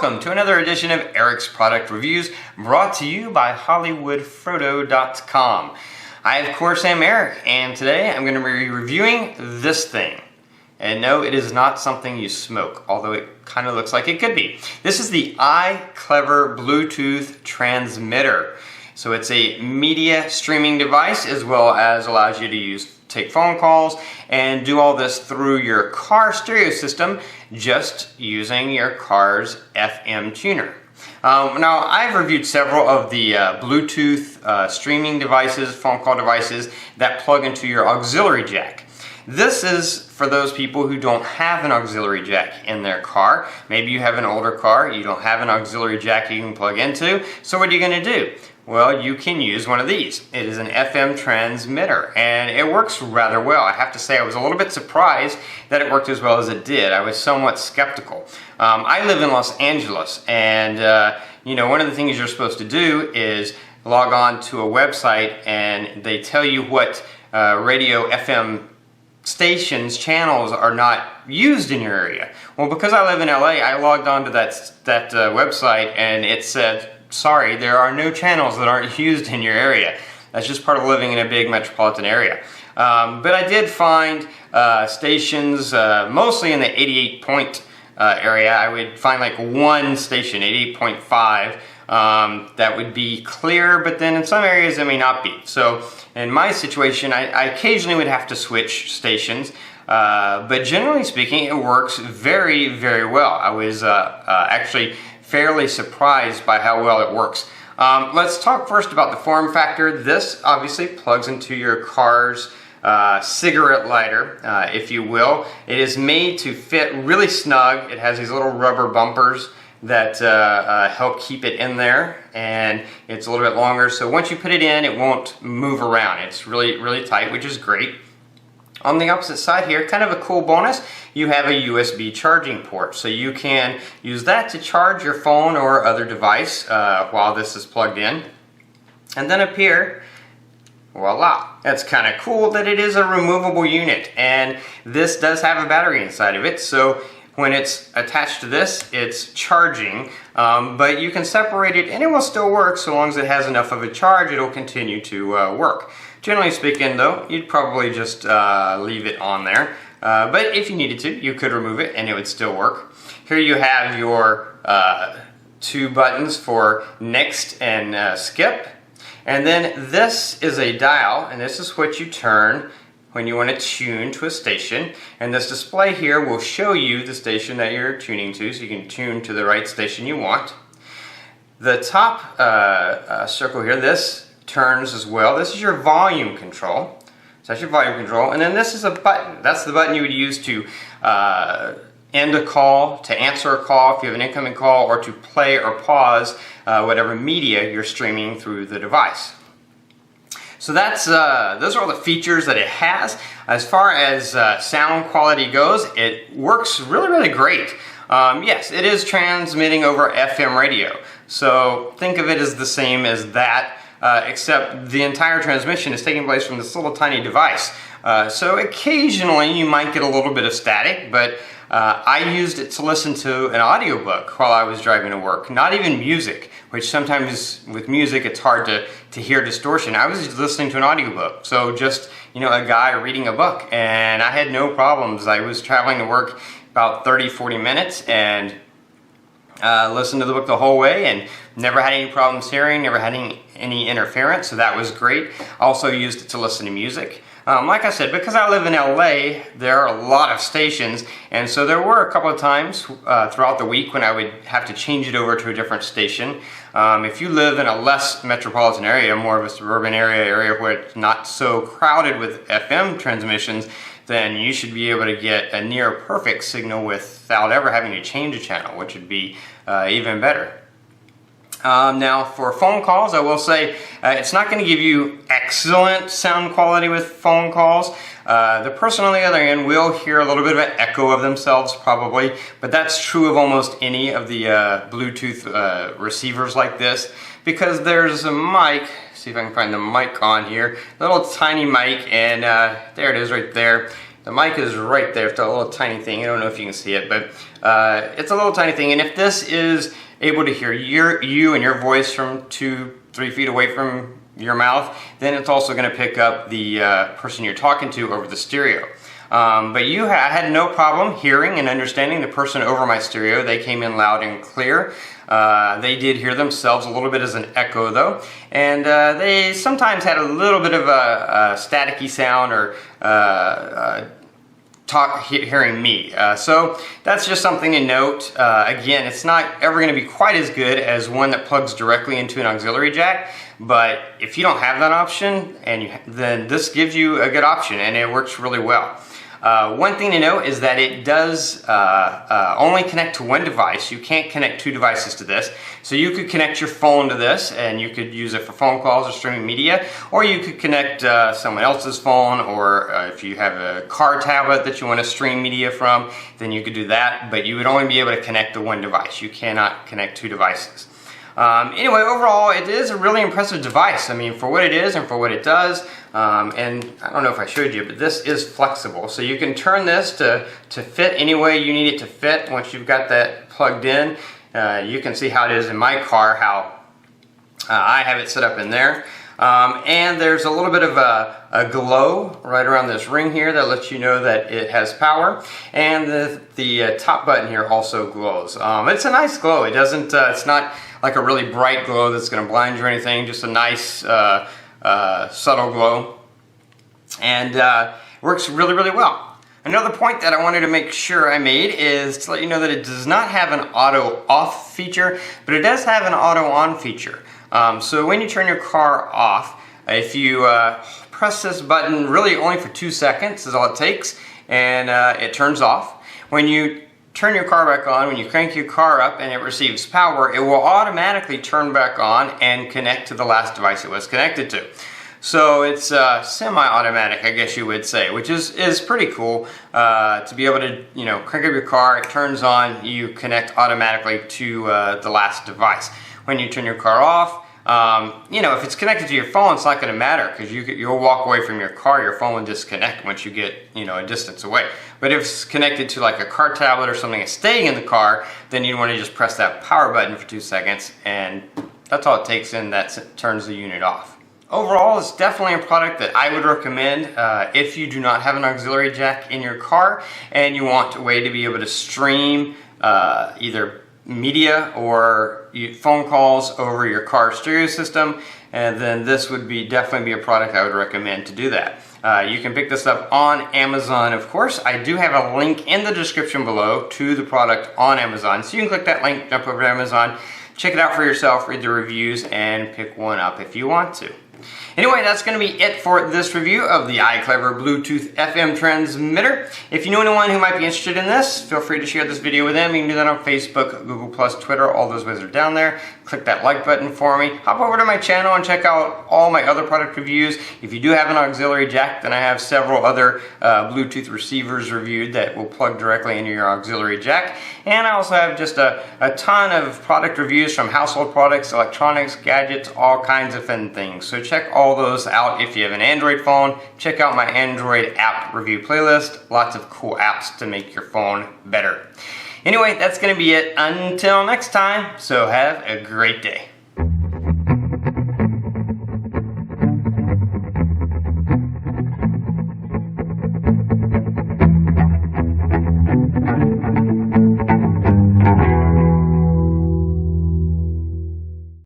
welcome to another edition of Eric's Product Reviews, brought to you by hollywoodfrodo.com. I, of course, am Eric, and today I'm going to be reviewing this thing. And no, it is not something you smoke, although it kind of looks like it could be. This is the iClever Bluetooth transmitter. So it's a media streaming device, as well as allows you to take phone calls and do all this through your car stereo system, just using your car's FM tuner. Now, I've reviewed several of the Bluetooth streaming devices, phone call devices that plug into your auxiliary jack. This is for those people who don't have an auxiliary jack in their car. Maybe you have an older car, you don't have an auxiliary jack you can plug into, so what are you going to do? Well, you can use one of these. It is an FM transmitter, and it works rather well. I have to say I was a little bit surprised that it worked as well as it did. I was somewhat skeptical. I live in Los Angeles, and one of the things you're supposed to do is log on to a website, and they tell you what radio FM stations, channels are not used in your area. Well, because I live in LA, I logged on to that website, and it said, sorry, there are no channels that aren't used in your area. That's just part of living in a big metropolitan area. But I did find stations, mostly in the 88 point area. I would find like one station, 88.5, that would be clear, but then in some areas it may not be. So in my situation, I occasionally would have to switch stations, but generally speaking, it works very, very well. I was actually fairly surprised by how well it works. Let's talk first about the form factor. This obviously plugs into your car's cigarette lighter, if you will. It is made to fit really snug. It has these little rubber bumpers that help keep it in there, and it's a little bit longer, so once you put it in, it won't move around. It's really, really tight, which is great. On the opposite side here, kind of a cool bonus, you have a USB charging port, so you can use that to charge your phone or other device while this is plugged in. And then up here, voila! That's kind of cool that it is a removable unit, and this does have a battery inside of it, so when it's attached to this, it's charging, but you can separate it and it will still work so long as it has enough of a charge. It'll continue to work. Generally speaking though, you'd probably just leave it on there, but if you needed to, you could remove it and it would still work. Here you have your two buttons for next and skip, and then this is a dial, and this is what you turn when you want to tune to a station, and this display here will show you the station that you're tuning to, so you can tune to the right station you want. The top circle here, this turns as well. This is your volume control. So that's your volume control, and then this is a button. That's the button you would use to end a call, to answer a call if you have an incoming call, or to play or pause whatever media you're streaming through the device. So that's those are all the features that it has. As far as sound quality goes, it works really, really great. Yes, it is transmitting over FM radio. So think of it as the same as that, except the entire transmission is taking place from this little tiny device. So occasionally you might get a little bit of static, but I used it to listen to an audiobook while I was driving to work, not even music, which sometimes with music it's hard to hear distortion. I was just listening to an audiobook, so just a guy reading a book, and I had no problems. I was traveling to work about 30-40 minutes and listened to the book the whole way and never had any problems hearing, never had any interference, so that was great. Also used it to listen to music. Like I said, because I live in LA, there are a lot of stations, and so there were a couple of times throughout the week when I would have to change it over to a different station. If you live in a less metropolitan area, more of a suburban area where it's not so crowded with FM transmissions, then you should be able to get a near perfect signal without ever having to change a channel, which would be even better. Now for phone calls, I will say it's not going to give you excellent sound quality with phone calls. The person on the other end will hear a little bit of an echo of themselves probably, but that's true of almost any of the Bluetooth receivers like this, because there's a mic. See if I can find the mic on here, a little tiny mic, and there it is right there. The mic is right there. It's a little tiny thing. I don't know if you can see it, but it's a little tiny thing. And if this is able to hear you and your voice from 2-3 feet away from your mouth, then it's also going to pick up the person you're talking to over the stereo. But I had no problem hearing and understanding the person over my stereo. They came in loud and clear. They did hear themselves a little bit as an echo though, and they sometimes had a little bit of a staticky sound or hearing me. So that's just something to note. Again, it's not ever going to be quite as good as one that plugs directly into an auxiliary jack, but if you don't have that option, then this gives you a good option and it works really well. One thing to note is that it does only connect to one device. You can't connect 2 devices to this. So you could connect your phone to this and you could use it for phone calls or streaming media, or you could connect someone else's phone, or if you have a car tablet that you want to stream media from, then you could do that, but you would only be able to connect to one device. You cannot connect 2 devices. Anyway, overall, it is a really impressive device. I mean, for what it is and for what it does, and I don't know if I showed you, but this is flexible. So you can turn this to fit any way you need it to fit. Once you've got that plugged in, you can see how it is in my car, how I have it set up in there. And there's a little bit of a glow right around this ring here that lets you know that it has power. And the top button here also glows. It's a nice glow. It doesn't, it's not like a really bright glow that's going to blind you or anything, just a nice subtle glow. And works really, really well. Another point that I wanted to make sure I made is to let you know that it does not have an auto off feature, but it does have an auto on feature. So when you turn your car off, if you press this button really only for 2 seconds is all it takes, and it turns off. When you turn your car back on, when you crank your car up and it receives power, it will automatically turn back on and connect to the last device it was connected to. So it's semi-automatic, I guess you would say, which is pretty cool to be able to, crank up your car, it turns on, you connect automatically to the last device. When you turn your car off, if it's connected to your phone, it's not going to matter, because you'll walk away from your car, your phone will disconnect once you get a distance away. But if it's connected to like a car tablet or something that's staying in the car, then you'd want to just press that power button for 2 seconds, and that's all it takes, and that turns the unit off. Overall, it's definitely a product that I would recommend if you do not have an auxiliary jack in your car and you want a way to be able to stream either media or phone calls over your car stereo system, and then this would definitely be a product I would recommend to do that. You can pick this up on Amazon, of course. I do have a link in the description below to the product on Amazon, so you can click that link, jump over to Amazon, check it out for yourself, read the reviews, and pick one up if you want to. Anyway, that's going to be it for this review of the iClever Bluetooth FM transmitter. If you know anyone who might be interested in this, feel free to share this video with them. You can do that on Facebook, Google+, Twitter, all those ways are down there. Click that like button for me. Hop over to my channel and check out all my other product reviews. If you do have an auxiliary jack, then I have several other Bluetooth receivers reviewed that will plug directly into your auxiliary jack. And I also have just a ton of product reviews from household products, electronics, gadgets, all kinds of fun things. So check all those out. If you have an Android phone, check out my Android app review playlist. Lots of cool apps to make your phone better. Anyway, that's going to be it until next time, so have a great day.